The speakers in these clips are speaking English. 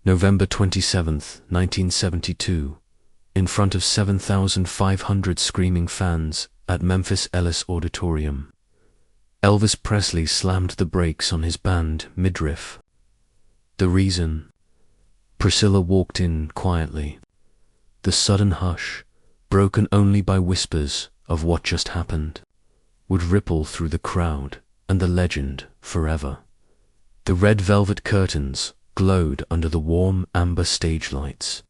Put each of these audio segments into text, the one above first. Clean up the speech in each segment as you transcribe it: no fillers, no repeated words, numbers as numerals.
November 27th, 1972, in front of 7,500 screaming fans at Memphis Ellis Auditorium. Elvis Presley slammed the brakes on his band mid-riff. The reason? Priscilla walked in quietly. The sudden hush, broken only by whispers of what just happened, would ripple through the crowd and the legend forever. The red velvet curtains glowed under the warm amber stage lights,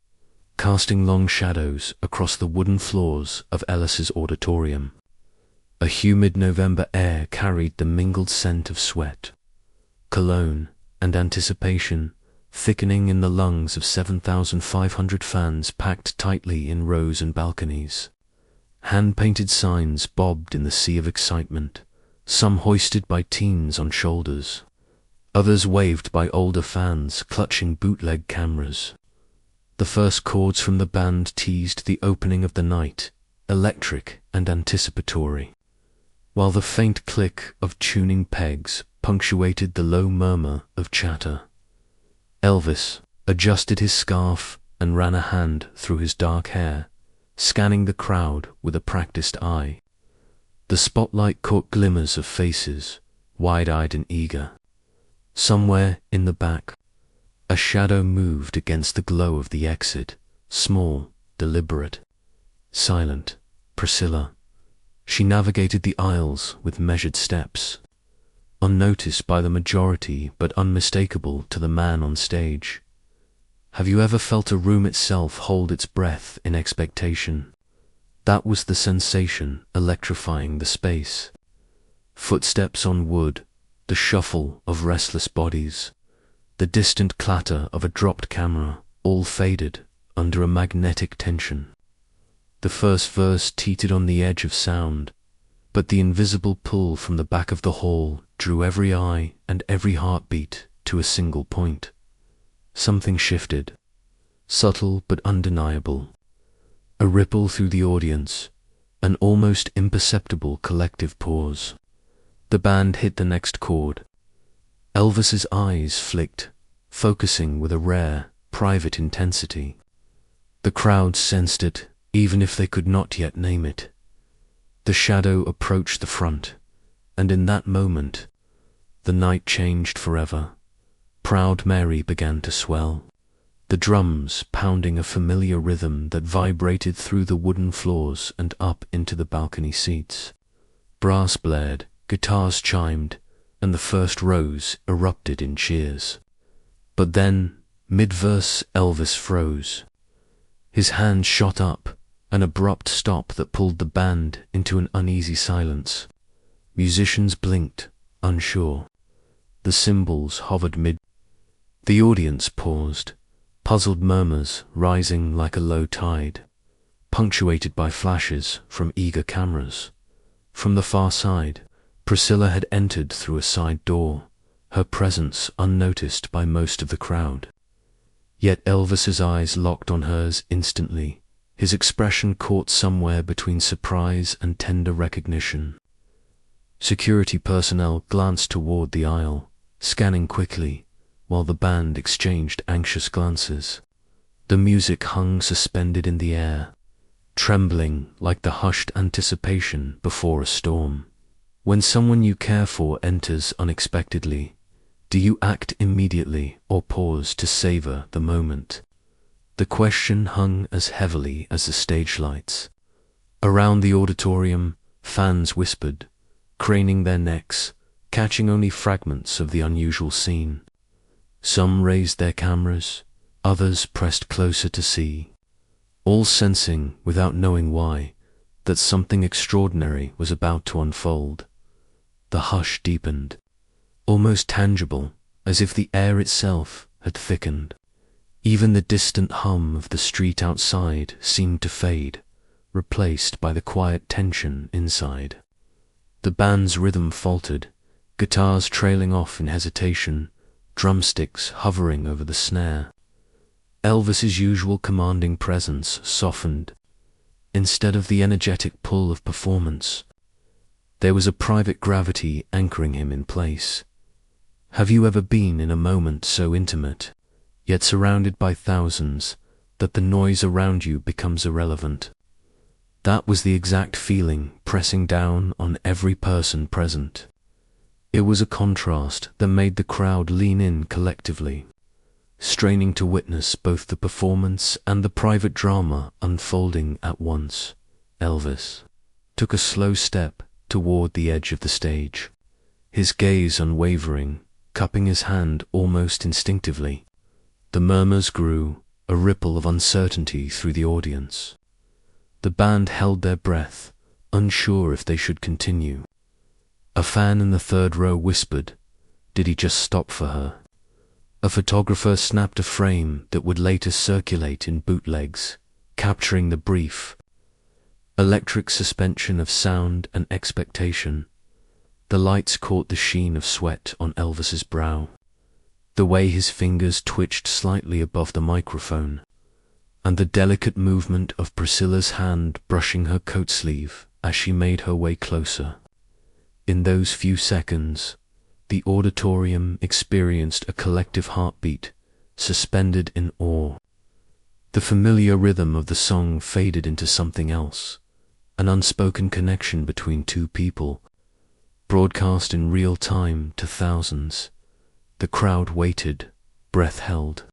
casting long shadows across the wooden floors of Ellis's auditorium. A humid November air carried the mingled scent of sweat, cologne, and anticipation, thickening in the lungs of 7,500 fans packed tightly in rows and balconies. Hand-painted signs bobbed in the sea of excitement, some hoisted by teens on shoulders, others waved by older fans clutching bootleg cameras. The first chords from the band teased the opening of the night, electric and anticipatory, while the faint click of tuning pegs punctuated the low murmur of chatter. Elvis adjusted his scarf and ran a hand through his dark hair, scanning the crowd with a practiced eye. The spotlight caught glimmers of faces, wide-eyed and eager. Somewhere in the back, a shadow moved against the glow of the exit, small, deliberate, silent. Priscilla. She navigated the aisles with measured steps, unnoticed by the majority but unmistakable to the man on stage. Have you ever felt a room itself hold its breath in expectation? That was the sensation electrifying the space. Footsteps on wood, the shuffle of restless bodies, the distant clatter of a dropped camera, all faded under a magnetic tension. The first verse teetered on the edge of sound, but the invisible pull from the back of the hall drew every eye and every heartbeat to a single point. Something shifted, subtle but undeniable. A ripple through the audience, an almost imperceptible collective pause. The band hit the next chord. Elvis's eyes flicked, focusing with a rare, private intensity. The crowd sensed it, even if they could not yet name it. The shadow approached the front, and in that moment, the night changed forever. Proud Mary began to swell, the drums pounding a familiar rhythm that vibrated through the wooden floors and up into the balcony seats. Brass blared, guitars chimed, and the first rows erupted in cheers. But then, mid-verse, Elvis froze. His hand shot up, an abrupt stop that pulled the band into an uneasy silence. Musicians blinked, unsure. The cymbals hovered mid. The audience paused, puzzled murmurs rising like a low tide, punctuated by flashes from eager cameras. From the far side, Priscilla had entered through a side door, her presence unnoticed by most of the crowd. Yet Elvis's eyes locked on hers instantly, his expression caught somewhere between surprise and tender recognition. Security personnel glanced toward the aisle, scanning quickly, while the band exchanged anxious glances. The music hung suspended in the air, trembling like the hushed anticipation before a storm. When someone you care for enters unexpectedly, do you act immediately or pause to savor the moment? The question hung as heavily as the stage lights. Around the auditorium, fans whispered, craning their necks, catching only fragments of the unusual scene. Some raised their cameras, others pressed closer to see, all sensing, without knowing why, that something extraordinary was about to unfold. The hush deepened, almost tangible, as if the air itself had thickened. Even the distant hum of the street outside seemed to fade, replaced by the quiet tension inside. The band's rhythm faltered, guitars trailing off in hesitation, drumsticks hovering over the snare. Elvis's usual commanding presence softened. Instead of the energetic pull of performance, there was a private gravity anchoring him in place. Have you ever been in a moment so intimate, yet surrounded by thousands, that the noise around you becomes irrelevant. That was the exact feeling pressing down on every person present. It was a contrast that made the crowd lean in collectively, straining to witness both the performance and the private drama unfolding at once. Elvis took a slow step toward the edge of the stage, his gaze unwavering, cupping his hand almost instinctively. The murmurs grew, a ripple of uncertainty through the audience. The band held their breath, unsure if they should continue. A fan in the third row whispered, "Did he just stop for her?" A photographer snapped a frame that would later circulate in bootlegs, capturing the brief, electric suspension of sound and expectation. The lights caught the sheen of sweat on Elvis's brow, the way his fingers twitched slightly above the microphone, and the delicate movement of Priscilla's hand brushing her coat sleeve as she made her way closer. In those few seconds, the auditorium experienced a collective heartbeat, suspended in awe. The familiar rhythm of the song faded into something else, an unspoken connection between two people, broadcast in real time to thousands. The crowd waited, breath held,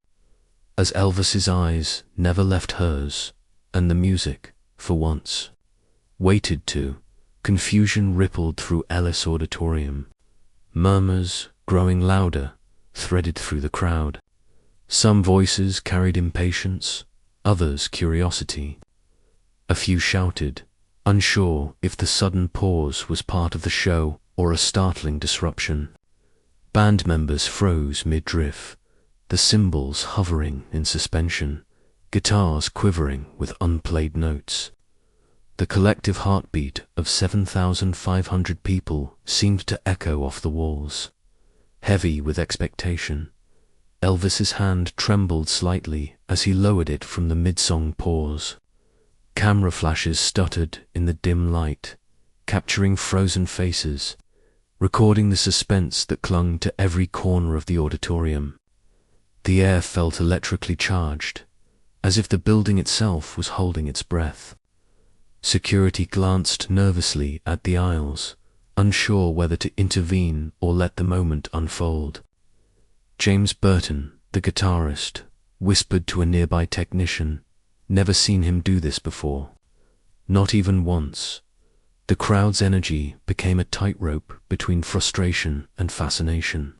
as Elvis's eyes never left hers, and the music, for once, waited too. Confusion rippled through Ellis Auditorium. Murmurs, growing louder, threaded through the crowd. Some voices carried impatience, others curiosity. A few shouted, unsure if the sudden pause was part of the show or a startling disruption. Band members froze mid-riff, the cymbals hovering in suspension, guitars quivering with unplayed notes. The collective heartbeat of 7,500 people seemed to echo off the walls. Heavy with expectation, Elvis's hand trembled slightly as he lowered it from the mid-song pause. Camera flashes stuttered in the dim light, capturing frozen faces, recording the suspense that clung to every corner of the auditorium. The air felt electrically charged, as if the building itself was holding its breath. Security glanced nervously at the aisles, unsure whether to intervene or let the moment unfold. James Burton, the guitarist, whispered to a nearby technician, "Never seen him do this before." Not even once. The crowd's energy became a tightrope between frustration and fascination.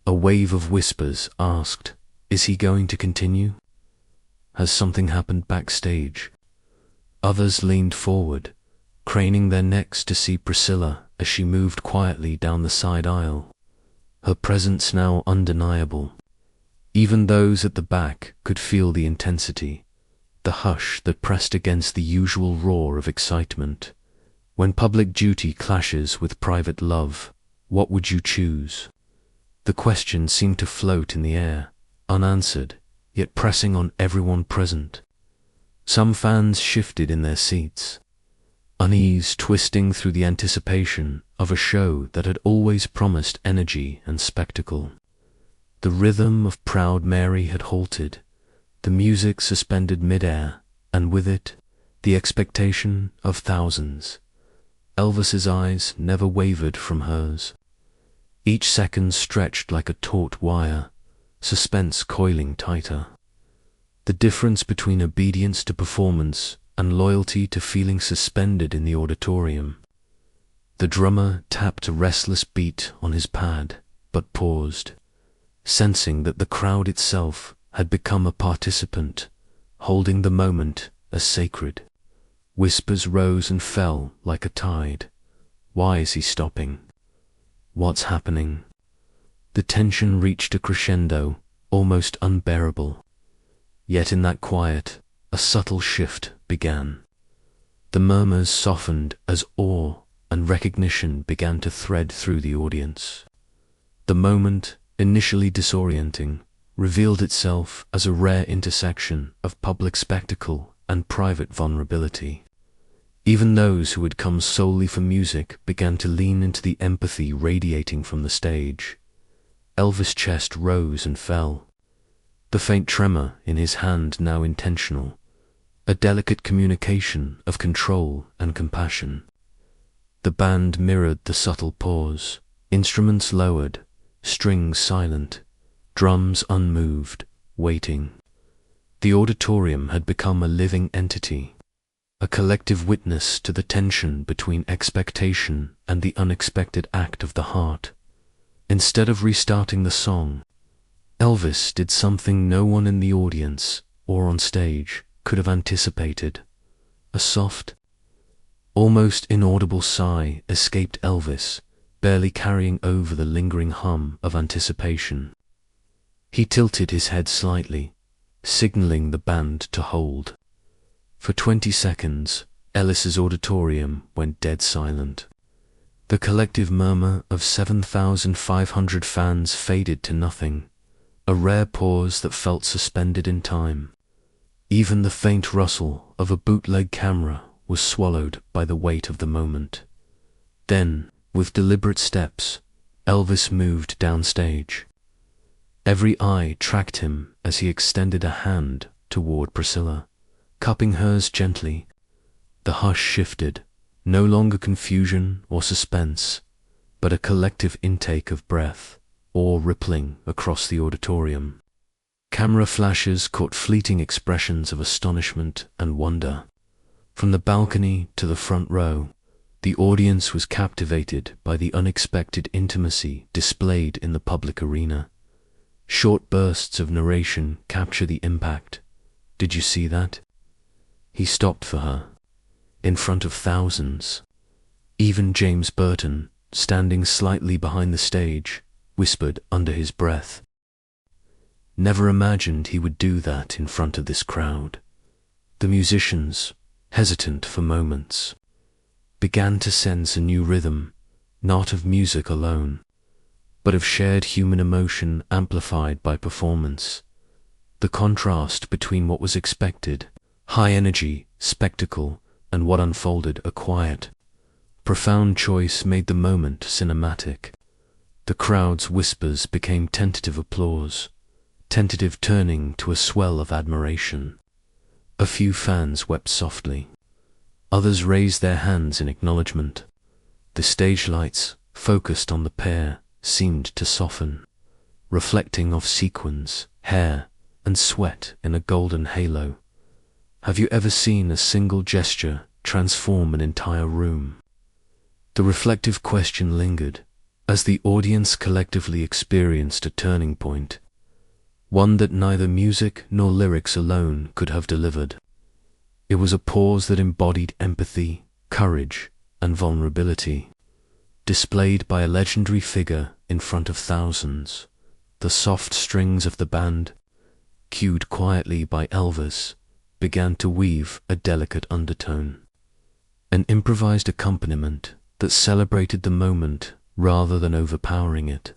A wave of whispers asked, "Is he going to continue? Has something happened backstage?" Others leaned forward, craning their necks to see Priscilla as she moved quietly down the side aisle, her presence now undeniable. Even those at the back could feel the intensity, the hush that pressed against the usual roar of excitement. When public duty clashes with private love, what would you choose? The question seemed to float in the air, unanswered, yet pressing on everyone present. Some fans shifted in their seats, unease twisting through the anticipation of a show that had always promised energy and spectacle. The rhythm of Proud Mary had halted, the music suspended mid-air, and with it, the expectation of thousands. Elvis's eyes never wavered from hers. Each second stretched like a taut wire, suspense coiling tighter. The difference between obedience to performance and loyalty to feeling suspended in the auditorium. The drummer tapped a restless beat on his pad, but paused, sensing that the crowd itself had become a participant, holding the moment as sacred. Whispers rose and fell like a tide. Why is he stopping? What's happening? The tension reached a crescendo, almost unbearable. Yet in that quiet, a subtle shift began. The murmurs softened as awe and recognition began to thread through the audience. The moment, initially disorienting, revealed itself as a rare intersection of public spectacle and private vulnerability. Even those who had come solely for music began to lean into the empathy radiating from the stage. Elvis' chest rose and fell. the faint tremor in his hand now intentional, a delicate communication of control and compassion. The band mirrored the subtle pause, instruments lowered, strings silent, drums unmoved, waiting. The auditorium had become a living entity, a collective witness to the tension between expectation and the unexpected act of the heart. Instead of restarting the song, Elvis did something no one in the audience or on stage could have anticipated. A soft, almost inaudible sigh escaped Elvis, barely carrying over the lingering hum of anticipation. He tilted his head slightly, signaling the band to hold. For 20 seconds, Ellis's auditorium went dead silent. The collective murmur of 7,500 fans faded to nothing, a rare pause that felt suspended in time. Even the faint rustle of a bootleg camera was swallowed by the weight of the moment. Then, with deliberate steps, Elvis moved downstage. Every eye tracked him as he extended a hand toward Priscilla, cupping hers gently. The hush shifted, no longer confusion or suspense, but a collective intake of breath, awe rippling across the auditorium. Camera flashes caught fleeting expressions of astonishment and wonder. From the balcony to the front row, the audience was captivated by the unexpected intimacy displayed in the public arena. Short bursts of narration capture the impact. "Did you see that?" He stopped for her, in front of thousands. Even James Burton, standing slightly behind the stage, whispered under his breath. Never imagined he would do that in front of this crowd. The musicians, hesitant for moments, began to sense a new rhythm, not of music alone, but of shared human emotion amplified by performance. The contrast between what was expected, high energy, spectacle, and what unfolded, a quiet, profound choice, made the moment cinematic. The crowd's whispers became tentative applause, tentative turning to a swell of admiration. A few fans wept softly. Others raised their hands in acknowledgement. The stage lights, focused on the pair, seemed to soften, reflecting off sequins, hair, and sweat in a golden halo. Have you ever seen a single gesture transform an entire room? The reflective question lingered, as the audience collectively experienced a turning point, one that neither music nor lyrics alone could have delivered. It was a pause that embodied empathy, courage, and vulnerability, displayed by a legendary figure in front of thousands. The soft strings of the band, cued quietly by Elvis, began to weave a delicate undertone, an improvised accompaniment that celebrated the moment rather than overpowering it.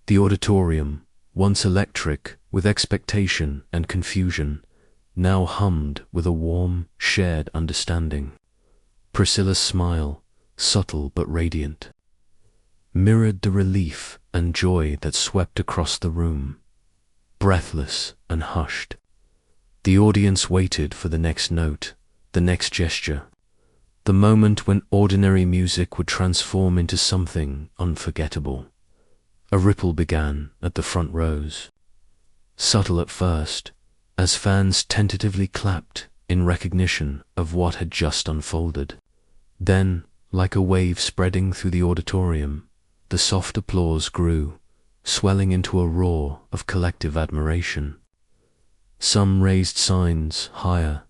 The auditorium, once electric with expectation and confusion, now hummed with a warm, shared understanding. Priscilla's smile, subtle but radiant, mirrored the relief and joy that swept across the room. Breathless and hushed, the audience waited for the next note, the next gesture, the moment when ordinary music would transform into something unforgettable. A ripple began at the front rows, subtle at first, as fans tentatively clapped in recognition of what had just unfolded. Then, like a wave spreading through the auditorium, the soft applause grew, swelling into a roar of collective admiration. Some raised signs higher,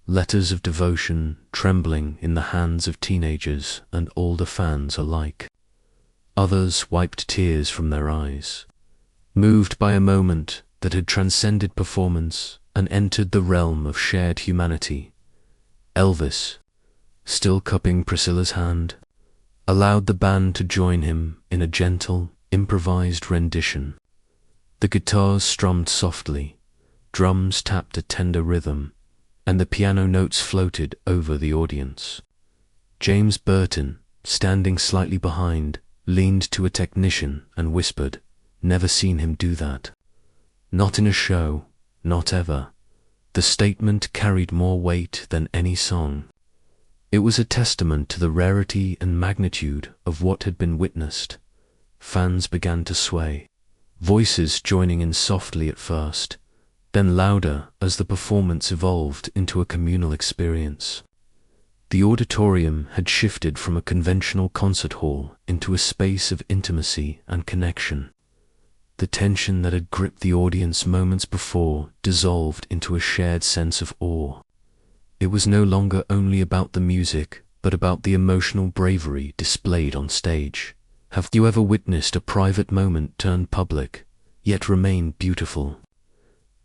letters of devotion trembling in the hands of teenagers and older fans alike. Others wiped tears from their eyes, moved by a moment that had transcended performance and entered the realm of shared humanity. Elvis, still cupping Priscilla's hand, allowed the band to join him in a gentle, improvised rendition. The guitars strummed softly, drums tapped a tender rhythm, and the piano notes floated over the audience. James Burton, standing slightly behind, leaned to a technician and whispered, "Never seen him do that." Not in a show, not ever. The statement carried more weight than any song. It was a testament to the rarity and magnitude of what had been witnessed. Fans began to sway, voices joining in softly at first, then louder as the performance evolved into a communal experience. The auditorium had shifted from a conventional concert hall into a space of intimacy and connection. The tension that had gripped the audience moments before dissolved into a shared sense of awe. It was no longer only about the music, but about the emotional bravery displayed on stage. Have you ever witnessed a private moment turn public, yet remain beautiful?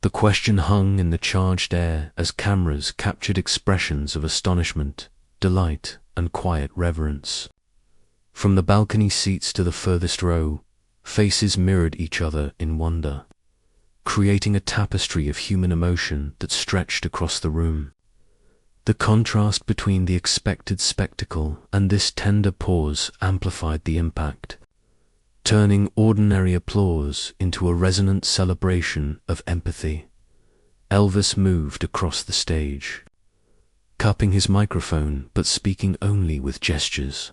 The question hung in the charged air as cameras captured expressions of astonishment, delight, and quiet reverence. From the balcony seats to the furthest row, faces mirrored each other in wonder, creating a tapestry of human emotion that stretched across the room. The contrast between the expected spectacle and this tender pause amplified the impact, turning ordinary applause into a resonant celebration of empathy. Elvis moved across the stage, cupping his microphone but speaking only with gestures,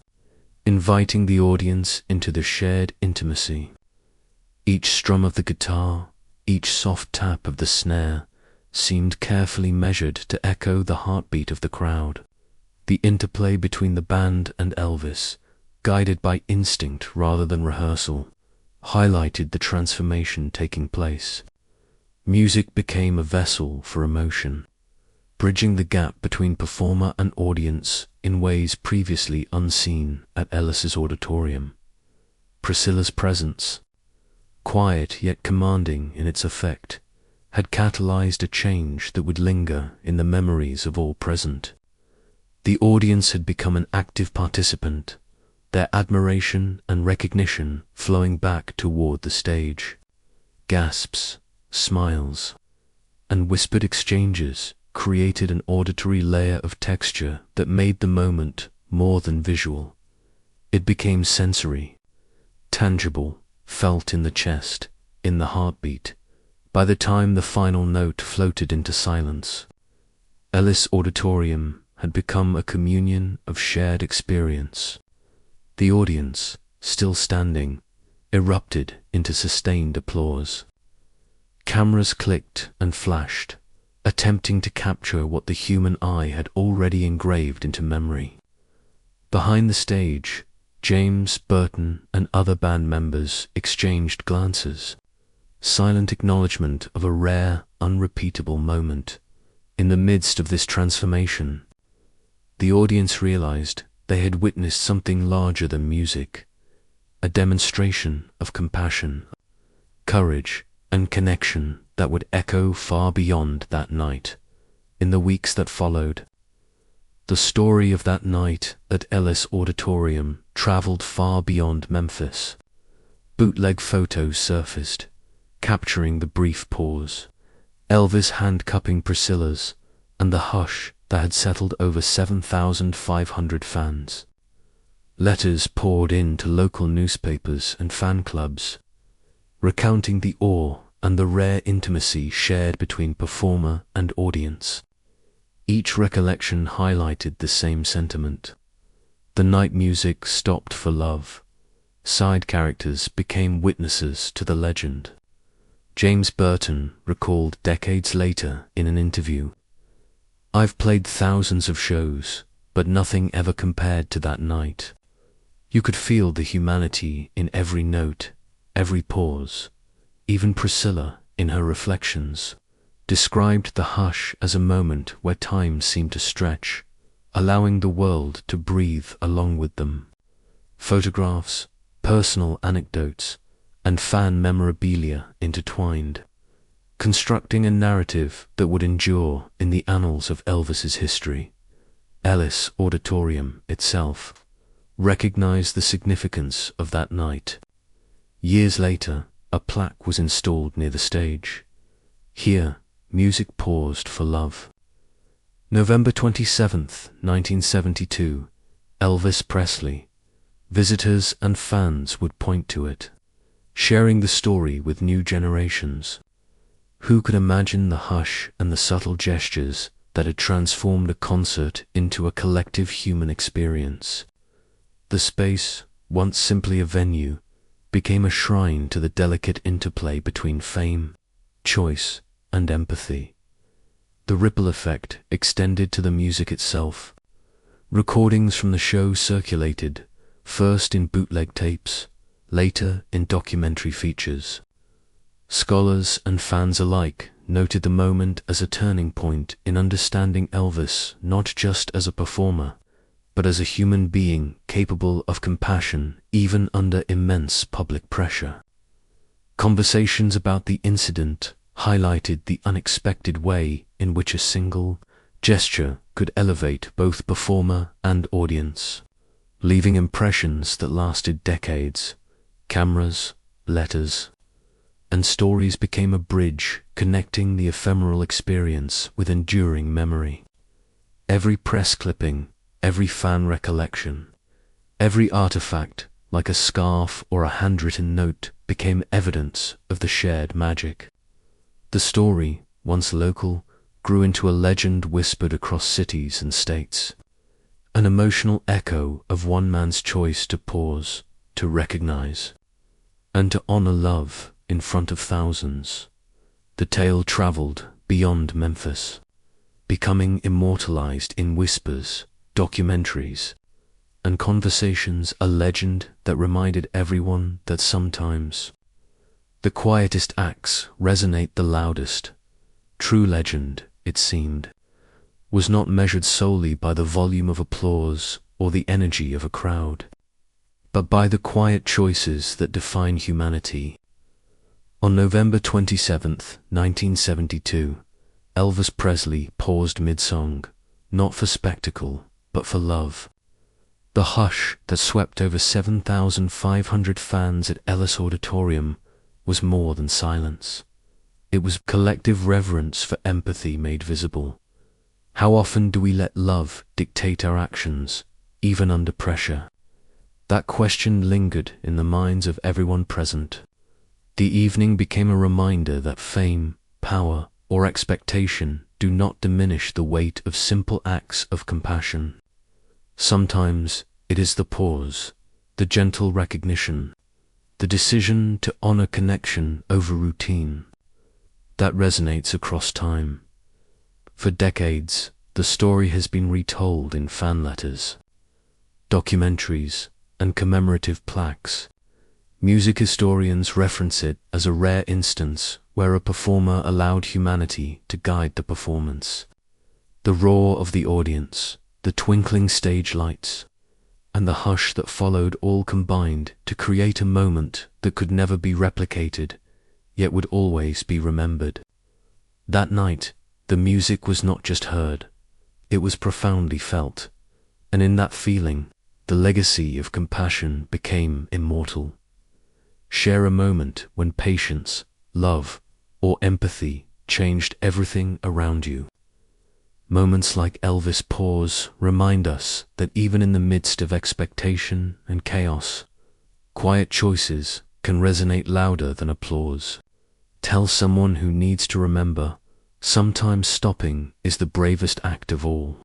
inviting the audience into the shared intimacy. Each strum of the guitar, each soft tap of the snare, seemed carefully measured to echo the heartbeat of the crowd. The interplay between the band and Elvis, guided by instinct rather than rehearsal, highlighted the transformation taking place. Music became a vessel for emotion, bridging the gap between performer and audience in ways previously unseen at Ellis's auditorium. Priscilla's presence, quiet yet commanding in its effect, had catalyzed a change that would linger in the memories of all present. The audience had become an active participant, their admiration and recognition flowing back toward the stage. Gasps, smiles, and whispered exchanges created an auditory layer of texture that made the moment more than visual. It became sensory, tangible, felt in the chest, in the heartbeat. By the time the final note floated into silence, Ellis Auditorium had become a communion of shared experience. The audience, still standing, erupted into sustained applause. Cameras clicked and flashed, attempting to capture what the human eye had already engraved into memory. Behind the stage, James, Burton, and other band members exchanged glances, silent acknowledgement of a rare, unrepeatable moment. In the midst of this transformation, the audience realized they had witnessed something larger than music, a demonstration of compassion, courage, and connection that would echo far beyond that night. In the weeks that followed, the story of that night at Ellis Auditorium traveled far beyond Memphis. Bootleg photos surfaced, capturing the brief pause, Elvis handcuffing Priscilla's, and the hush that had settled over 7,500 fans. Letters poured in to local newspapers and fan clubs, recounting the awe and the rare intimacy shared between performer and audience. Each recollection highlighted the same sentiment. The night music stopped for love. Side characters became witnesses to the legend. James Burton recalled decades later in an interview, "I've played thousands of shows, but nothing ever compared to that night. You could feel the humanity in every note, every pause." Even Priscilla, in her reflections, described the hush as a moment where time seemed to stretch, allowing the world to breathe along with them. Photographs, personal anecdotes, and fan memorabilia intertwined, constructing a narrative that would endure in the annals of Elvis's history. Ellis Auditorium itself recognized the significance of that night. Years later, a plaque was installed near the stage. Here, music paused for love. November 27th, 1972, Elvis Presley. Visitors and fans would point to it, sharing the story with new generations. Who could imagine the hush and the subtle gestures that had transformed a concert into a collective human experience? The space, once simply a venue, became a shrine to the delicate interplay between fame, choice, and empathy. The ripple effect extended to the music itself. Recordings from the show circulated, first in bootleg tapes, later in documentary features. Scholars and fans alike noted the moment as a turning point in understanding Elvis not just as a performer, but as a human being capable of compassion even under immense public pressure. Conversations about the incident highlighted the unexpected way in which a single gesture could elevate both performer and audience, leaving impressions that lasted decades. Cameras, letters, and stories became a bridge connecting the ephemeral experience with enduring memory. Every press clipping, every fan recollection, every artifact, like a scarf or a handwritten note, became evidence of the shared magic. The story, once local, grew into a legend whispered across cities and states, an emotional echo of one man's choice to pause, to recognize, and to honor love in front of thousands. The tale traveled beyond Memphis, becoming immortalized in whispers, documentaries, and conversations, a legend that reminded everyone that sometimes the quietest acts resonate the loudest. True legend, it seemed, was not measured solely by the volume of applause or the energy of a crowd, but by the quiet choices that define humanity. On November 27, 1972, Elvis Presley paused mid-song, not for spectacle, but for love. The hush that swept over 7,500 fans at Ellis Auditorium was more than silence. It was collective reverence for empathy made visible. How often do we let love dictate our actions, even under pressure? That question lingered in the minds of everyone present. The evening became a reminder that fame, power, or expectation do not diminish the weight of simple acts of compassion. Sometimes it is the pause, the gentle recognition, the decision to honor connection over routine, that resonates across time. For decades, the story has been retold in fan letters, documentaries, and commemorative plaques. Music historians reference it as a rare instance where a performer allowed humanity to guide the performance. The roar of the audience, the twinkling stage lights, and the hush that followed all combined to create a moment that could never be replicated, yet would always be remembered. That night, the music was not just heard, it was profoundly felt, and in that feeling, the legacy of compassion became immortal. Share a moment when patience, love, or empathy changed everything around you. Moments like Elvis' pause remind us that even in the midst of expectation and chaos, quiet choices can resonate louder than applause. Tell someone who needs to remember, sometimes stopping is the bravest act of all.